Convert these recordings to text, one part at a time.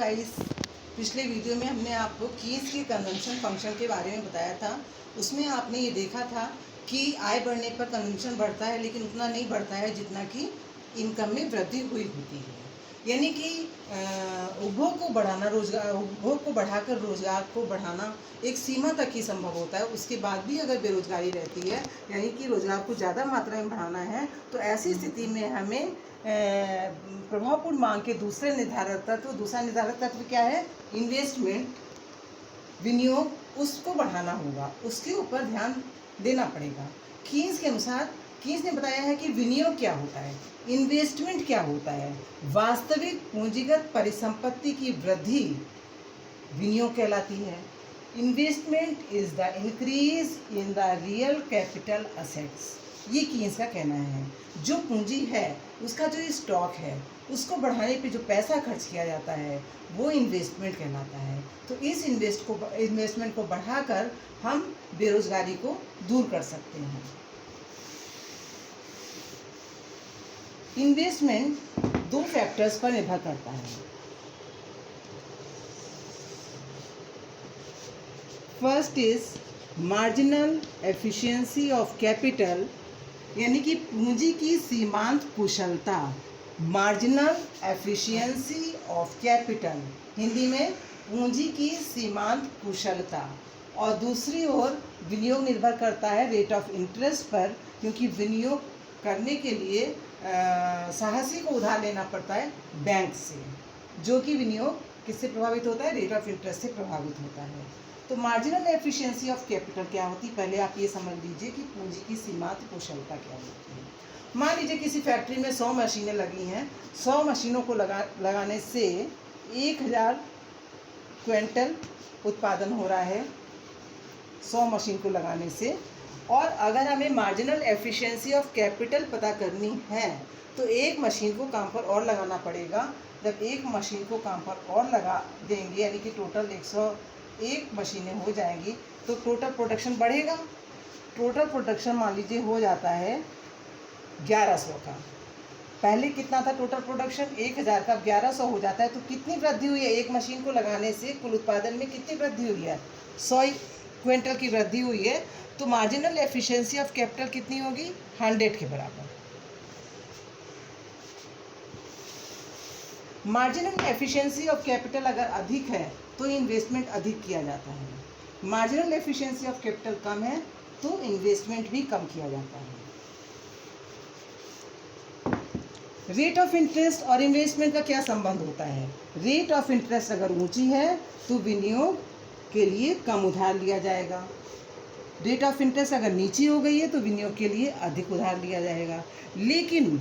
Guys, पिछले video में हमने आपको कीज के कन्वेंशन फंक्शन के बारे में बताया था। उसमें आपने ये देखा था कि आय बढ़ने पर कन्वेंशन बढ़ता है, लेकिन उतना नहीं बढ़ता है जितना कि इनकम में वृद्धि हुई होती है। यानी कि उपभोग को बढ़ाना, उपभोग को बढ़ाकर रोजगार को बढ़ाना एक सीमा तक ही संभव होता है। उसके बाद भी अगर बेरोजगारी रहती है, यानी कि रोजगार को ज़्यादा मात्रा में बढ़ाना है, तो ऐसी स्थिति में हमें प्रभावपूर्ण मांग के दूसरा निर्धारक तत्व क्या है? इन्वेस्टमेंट, विनियोग, उसको बढ़ाना होगा, उसके ऊपर ध्यान देना पड़ेगा। कीन्स के अनुसार कीन्स ने बताया है कि विनियोग क्या होता है, इन्वेस्टमेंट क्या होता है। वास्तविक पूंजीगत परिसंपत्ति की वृद्धि विनियोग कहलाती है। Investment is the increase in the real capital assets, ये कीन्स का कहना है। जो पूंजी है, उसका जो स्टॉक है, उसको बढ़ाने पे जो पैसा खर्च किया जाता है, वो इन्वेस्टमेंट कहलाता है। तो इस इन्वेस्टमेंट को बढ़ाकर हम बेरोजगारी को दूर कर सकते हैं। इन्वेस्टमेंट दो फैक्टर्स पर निर्भर करता है। First is marginal efficiency of capital, यानी कि पूंजी की सीमांत कुशलता। Marginal efficiency of capital, Hindi में पूंजी की सीमांत कुशलता। और दूसरी ओर विनियोग निर्भर करता है रेट ऑफ इंटरेस्ट पर, क्योंकि विनियोग करने के लिए साहसी को उधार लेना पड़ता है बैंक से, जो कि विनियोग किससे प्रभावित होता है? रेट ऑफ इंटरेस्ट से प्रभावित होता है। तो मार्जिनल एफिशिएंसी ऑफ कैपिटल क्या होती है? पहले आप ये समझ लीजिए कि पूंजी की सीमांत कुशलता क्या होती है। मान लीजिए किसी फैक्ट्री में 100 मशीनें लगी हैं। 100 मशीनों को लगाने से 1000 क्विंटल उत्पादन हो रहा है 100 मशीन को लगाने से। और अगर हमें मार्जिनल एफिशिएंसी ऑफ कैपिटल पता करनी है, तो एक मशीन को काम पर और लगाना पड़ेगा। जब एक मशीन को काम पर और लगा देंगे, यानी कि टोटल 101 मशीनें हो जाएंगी, तो टोटल प्रोडक्शन बढ़ेगा। टोटल प्रोडक्शन मान लीजिए हो जाता है 1100 का। पहले कितना था टोटल प्रोडक्शन? 1000 का, 1100 हो जाता है। तो कितनी वृद्धि हुई है? एक मशीन को लगाने से कुल उत्पादन में कितनी वृद्धि हुई है? 100 क्विंटल की वृद्धि हुई है। तो मार्जिनल एफिशिएंसी ऑफ कैपिटल कितनी होगी? 100 के बराबर। मार्जिनल एफिशिएंसी ऑफ कैपिटल अगर अधिक है तो इन्वेस्टमेंट अधिक किया जाता है। मार्जिनल एफिशिएंसी ऑफ कैपिटल कम है तो इन्वेस्टमेंट भी कम किया जाता है। रेट ऑफ इंटरेस्ट और इन्वेस्टमेंट का क्या संबंध होता है? रेट ऑफ इंटरेस्ट अगर ऊंची है तो विनियोग के लिए कम उधार लिया जाएगा। रेट ऑफ इंटरेस्ट अगर नीची हो गई है तो विनियोग के लिए अधिक उधार लिया जाएगा। लेकिन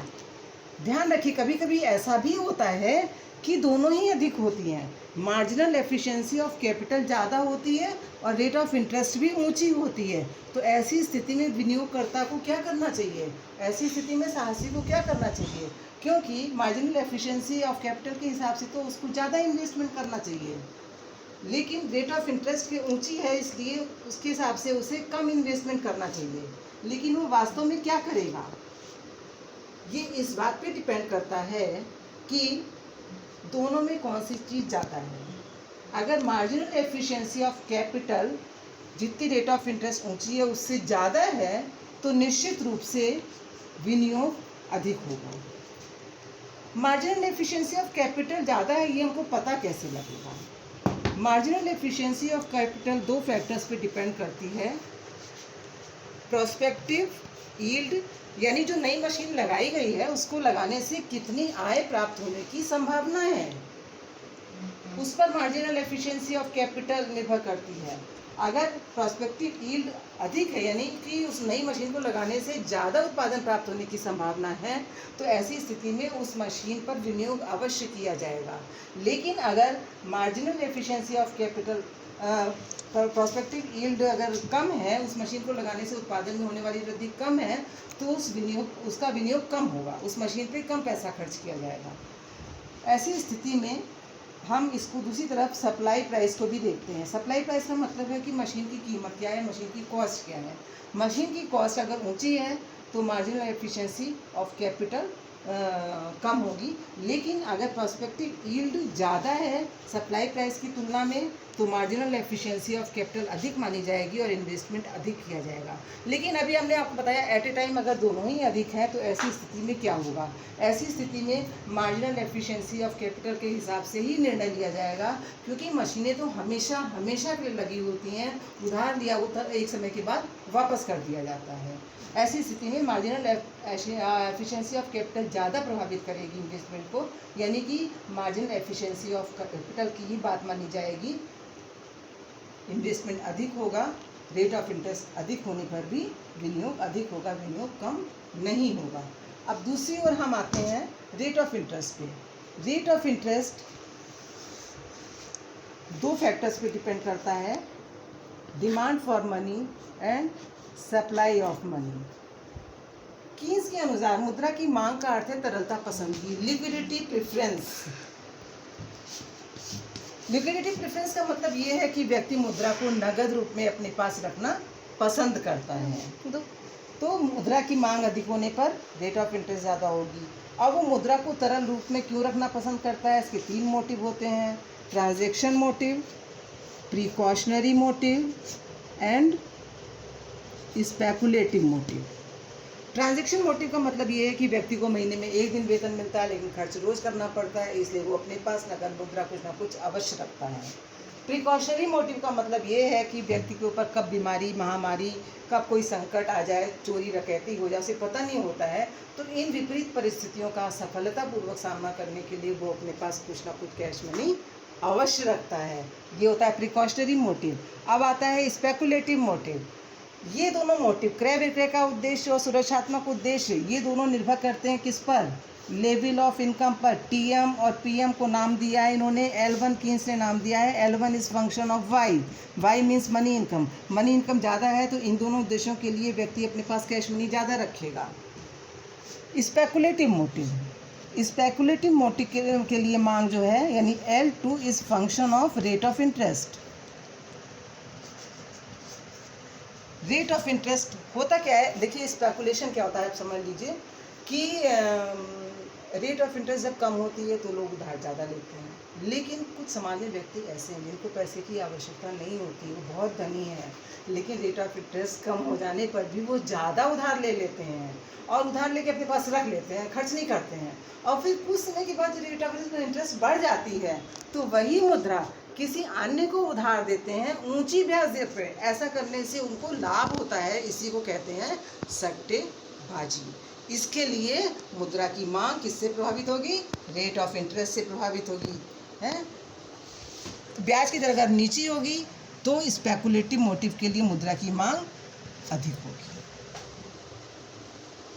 ध्यान रखिए, कभी कभी ऐसा भी होता है कि दोनों ही अधिक होती हैं। मार्जिनल एफिशिएंसी ऑफ कैपिटल ज़्यादा होती है और रेट ऑफ इंटरेस्ट भी ऊंची होती है। तो ऐसी स्थिति में विनियोगकर्ता को क्या करना चाहिए? ऐसी स्थिति में साहसी को क्या करना चाहिए? क्योंकि मार्जिनल एफिशिएंसी ऑफ कैपिटल के हिसाब से तो उसको ज़्यादा इन्वेस्टमेंट करना चाहिए, लेकिन रेट ऑफ इंटरेस्ट की ऊंची है, इसलिए उसके हिसाब से उसे कम इन्वेस्टमेंट करना चाहिए। लेकिन वो वास्तव में क्या करेगा, ये इस बात पे डिपेंड करता है कि दोनों में कौन सी चीज़ ज़्यादा है। अगर मार्जिनल एफिशिएंसी ऑफ कैपिटल जितनी रेट ऑफ इंटरेस्ट ऊंची है उससे ज़्यादा है, तो निश्चित रूप से विनियोग अधिक होगा। मार्जिनल एफिशिएंसी ऑफ कैपिटल ज़्यादा है, ये हमको पता कैसे लगेगा? मार्जिनल एफिशिएंसी ऑफ कैपिटल दो फैक्टर्स पे डिपेंड करती है। प्रोस्पेक्टिव यील्ड, यानी जो नई मशीन लगाई गई है उसको लगाने से कितनी आय प्राप्त होने की संभावना है, उस पर मार्जिनल एफिशिएंसी ऑफ कैपिटल निर्भर करती है। अगर प्रोस्पेक्टिव यील्ड अधिक है, यानी कि उस नई मशीन को लगाने से ज़्यादा उत्पादन प्राप्त होने की संभावना है, तो ऐसी स्थिति में उस मशीन पर विनियोग अवश्य किया जाएगा। लेकिन अगर marginal efficiency of capital prospective yield अगर कम है, उस मशीन को लगाने से उत्पादन में होने वाली वृद्धि कम है, तो उसका विनियोग कम होगा, उस मशीन पर कम पैसा खर्च किया जाएगा। ऐसी स्थिति में हम इसको दूसरी तरफ सप्लाई प्राइस को भी देखते हैं। सप्लाई प्राइस का मतलब है कि मशीन की कीमत क्या है, मशीन की कॉस्ट क्या है। मशीन की कॉस्ट अगर ऊंची है तो मार्जिनल एफिशिएंसी ऑफ कैपिटल कम होगी। लेकिन अगर प्रोस्पेक्टिव यील्ड ज़्यादा है सप्लाई प्राइस की तुलना में तो मार्जिनल एफिशिएंसी ऑफ कैपिटल अधिक मानी जाएगी और इन्वेस्टमेंट अधिक किया जाएगा। लेकिन अभी हमने आपको बताया एट ए टाइम अगर दोनों ही अधिक हैं तो ऐसी स्थिति में क्या होगा? ऐसी स्थिति में मार्जिनल एफिशिएंसी ऑफ कैपिटल के हिसाब से ही निर्णय लिया जाएगा, क्योंकि मशीनें तो हमेशा हमेशा के लिए लगी होती हैं, उधार लिया होता एक समय के बाद वापस कर दिया जाता है। ऐसी स्थिति में मार्जिनल एफिशिएंसी ऑफ कैपिटल ज़्यादा प्रभावित करेगी इन्वेस्टमेंट को, यानी कि मार्जिनल एफिशिएंसी ऑफ कैपिटल की ही बात मानी जाएगी। इन्वेस्टमेंट अधिक होगा, रेट ऑफ इंटरेस्ट अधिक होने पर भी विनियोग अधिक होगा, विनियोग कम नहीं होगा। अब दूसरी ओर हम आते हैं रेट ऑफ इंटरेस्ट पे। रेट ऑफ इंटरेस्ट दो फैक्टर्स पे डिपेंड करता है, demand for money and supply of money. Keynes के अनुसार मुद्रा की मांग का अर्थ है तरलता पसंदगी, लिक्विडिटी प्रेफरेंस। लिक्विडिटी प्रेफरेंस का मतलब ये है कि व्यक्ति मुद्रा को नगद रूप में अपने पास रखना पसंद करता है। तो मुद्रा की मांग अधिक होने पर रेट ऑफ इंटरेस्ट ज़्यादा होगी। अब वो मुद्रा को तरल रूप में क्यों रखना पसंद करता है? इसके तीन मोटिव होते हैं, transaction motive, precautionary motive and speculative motive. Transaction motive का मतलब ये है कि व्यक्ति को महीने में एक दिन वेतन मिलता है लेकिन खर्च रोज करना पड़ता है, इसलिए वो अपने पास नकद मुद्रा कुछ ना कुछ अवश्य रखता है। प्रिकॉशनरी मोटिव का मतलब ये है कि व्यक्ति के ऊपर कब बीमारी, महामारी, कब कोई संकट आ जाए, चोरी डकैती हो जाए, उसे पता नहीं होता है। तो इन विपरीत परिस्थितियों का सफलतापूर्वक सामना करने के लिए वो अपने पास कुछ ना कुछ कैश मनी अवश्य रखता है। ये होता है प्रिकॉशनरी मोटिव। अब आता है स्पेकुलेटिव मोटिव। ये दोनों मोटिव, क्रय विक्रय का उद्देश्य और सुरक्षात्मक उद्देश्य, ये दोनों निर्भर करते हैं किस पर? लेवल ऑफ इनकम पर। टीएम और पीएम को नाम दिया है इन्होंने, L1 कीन्स ने नाम दिया है, L1 is function of Y means money income. Money income ज़्यादा है तो इन दोनों उद्देश्यों के लिए व्यक्ति अपने पास कैश मनी ज़्यादा रखेगा। स्पेकुलेटिव मोटिव, स्पेकुलेटिव मोटिव के लिए मांग जो है यानी L2 is function of rate of interest. Rate of interest होता क्या है? देखिए स्पेकुलेशन क्या होता है, आप समझ लीजिए कि रेट ऑफ इंटरेस्ट जब कम होती है तो लोग उधार ज़्यादा लेते हैं, लेकिन कुछ सामान्य व्यक्ति ऐसे हैं जिनको पैसे की आवश्यकता नहीं होती, वो बहुत धनी है, लेकिन रेट ऑफ इंटरेस्ट कम हो जाने पर भी वो ज़्यादा उधार ले लेते हैं और उधार लेके अपने पास रख लेते हैं, खर्च नहीं करते हैं। और फिर कुछ समय के बाद रेट ऑफ इंटरेस्ट बढ़ जाती है तो वही मुद्रा किसी अन्य को उधार देते हैं ऊंची ब्याज दर पर। ऐसा करने से उनको लाभ होता है, इसी को कहते हैं सट्टेबाजी। इसके लिए मुद्रा की मांग किससे प्रभावित होगी? रेट ऑफ इंटरेस्ट से प्रभावित होगी, है। ब्याज की दर अगर नीची होगी तो स्पेकुलेटिव मोटिव के लिए मुद्रा की मांग अधिक होगी।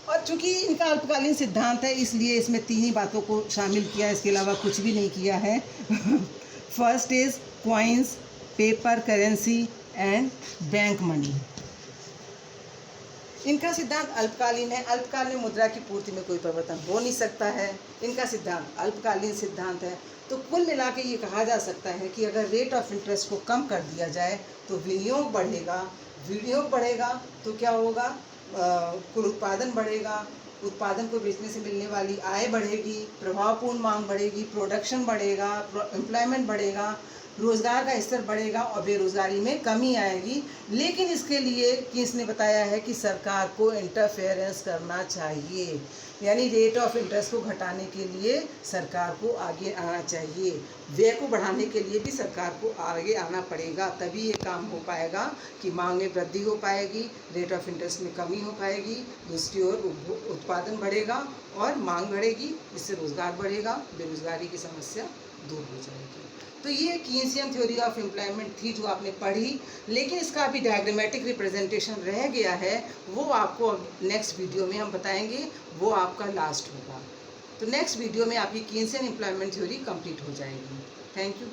और चूंकि इनका अल्पकालीन सिद्धांत है इसलिए इसमें तीन ही बातों को शामिल किया है, इसके अलावा कुछ भी नहीं किया है। First is coins, paper currency and bank money. इनका सिद्धांत अल्पकालीन है, अल्पकाल में मुद्रा की पूर्ति में कोई परिवर्तन हो नहीं सकता है। इनका सिद्धांत अल्पकालीन सिद्धांत है। तो कुल मिला के ये कहा जा सकता है कि अगर रेट ऑफ इंटरेस्ट को कम कर दिया जाए तो विनियोग बढ़ेगा, विनियोग बढ़ेगा तो क्या होगा? कुल उत्पादन बढ़ेगा, उत्पादन को बेचने से मिलने वाली आय बढ़ेगी, प्रभावपूर्ण मांग बढ़ेगी, प्रोडक्शन बढ़ेगा, एम्प्लॉयमेंट बढ़ेगा, रोज़गार का स्तर बढ़ेगा और बेरोज़गारी में कमी आएगी। लेकिन इसके लिए कीन्स ने बताया है कि सरकार को इंटरफेरेंस करना चाहिए, यानी रेट ऑफ इंटरेस्ट को घटाने के लिए सरकार को आगे आना चाहिए, व्यय को बढ़ाने के लिए भी सरकार को आगे आना पड़ेगा, तभी ये काम हो पाएगा कि मांग में वृद्धि हो पाएगी, रेट ऑफ इंटरेस्ट में कमी हो पाएगी, दूसरी ओर उत्पादन बढ़ेगा और मांग बढ़ेगी, इससे रोज़गार बढ़ेगा, बेरोज़गारी की समस्या दूर हो जाएगी। तो ये कीन्सियन थ्योरी ऑफ एम्प्लॉयमेंट थी जो आपने पढ़ी, लेकिन इसका अभी डायग्रामेटिक रिप्रेजेंटेशन रह गया है, वो आपको नेक्स्ट वीडियो में हम बताएंगे, वो आपका लास्ट होगा। तो नेक्स्ट वीडियो में आपकी कीन्सियन एम्प्लॉयमेंट थ्योरी कंप्लीट हो जाएगी। Thank you.